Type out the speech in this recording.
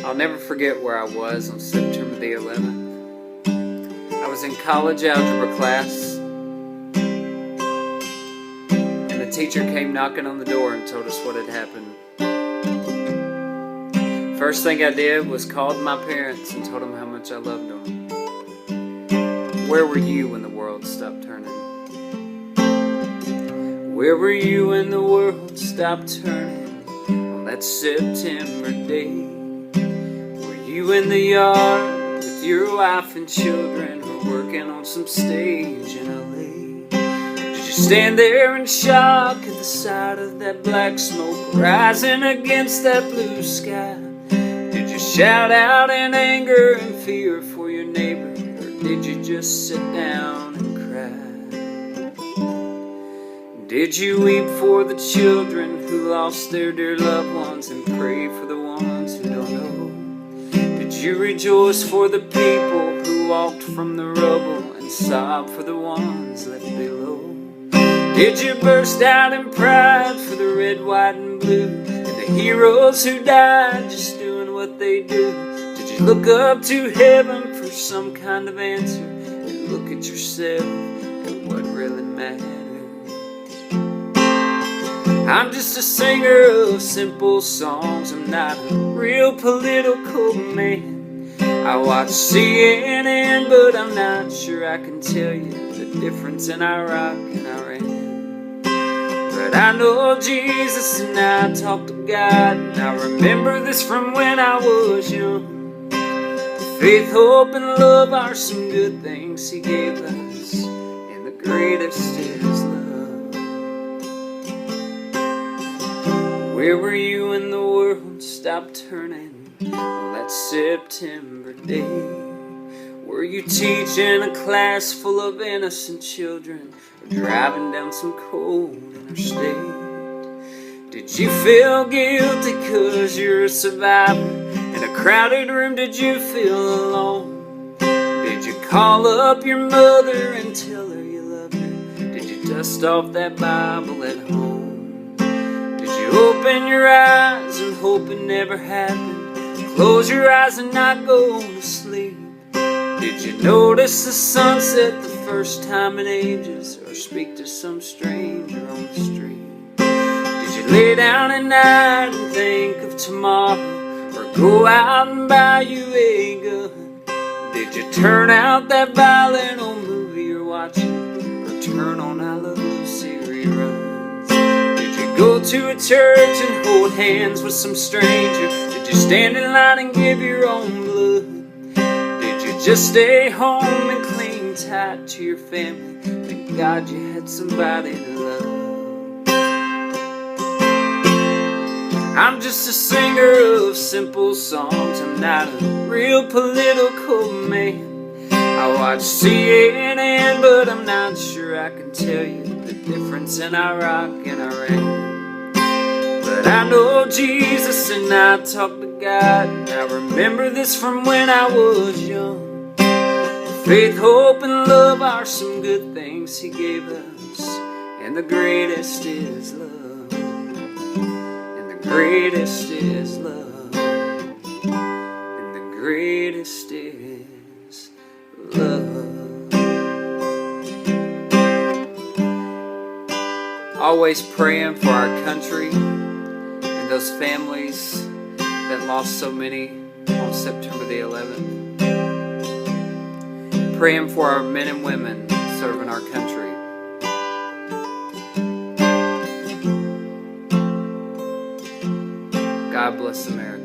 I'll never forget where I was on September the 11th. I was in college algebra class, and the teacher came knocking on the door and told us what had happened. First thing I did was called my parents and told them how much I loved them. Where were you when the world stopped turning? Where were you when the world stopped turning on that September day? Were you in the yard with your wife and children, or working on some stage in LA? Did you stand there in shock at the sight of that black smoke rising against that blue sky? Did you shout out in anger and fear for your neighbor, or did you just sit down and cry? Did you weep for the children who lost their dear loved ones, and pray for the ones who don't know? Did you rejoice for the people who walked from the rubble, and sob for the ones left below? Did you burst out in pride for the red, white, and blue, and the heroes who died just doing what they do? Did you look up to heaven for some kind of answer, and look at yourself and what really matters? I'm just a singer of simple songs. I'm not a real political man. I watch CNN, but I'm not sure I can tell you the difference in Iraq and Iran. But I know Jesus and I talk to God, and I remember this from when I was young. Faith, hope, and love are some good things He gave us, and the greatest is love. Where were you when the world stopped turning on that September day? Were you teaching a class full of innocent children, or driving down some cold interstate? Did you feel guilty 'cause you're a survivor in a crowded room? Did you feel alone? Did you call up your mother and tell her you loved her? Did you dust off that Bible at home? Open your eyes and hope it never happened. Close your eyes and not go to sleep. Did you notice the sunset the first time in ages, or speak to some stranger on the street? Did you lay down at night and think of tomorrow, or go out and buy you a gun? Did you turn out that violent old movie you're watching, or turn on I Love Lucy reruns? Go to a church and hold hands with some stranger? Did you stand in line and give your own blood? Did you just stay home and cling tight to your family? Thank God you had somebody to love. I'm just a singer of simple songs. I'm not a real political man. I watch CNN, but I'm not sure I can tell you the difference in Iraq and Iran. But I know Jesus and I talk to God, and I remember this from when I was young. Faith, hope, and love are some good things He gave us, and the greatest is love. And the greatest is love. And the greatest is love. Always praying for our country, those families that lost so many on September the 11th. Praying for our men and women serving our country. God bless America.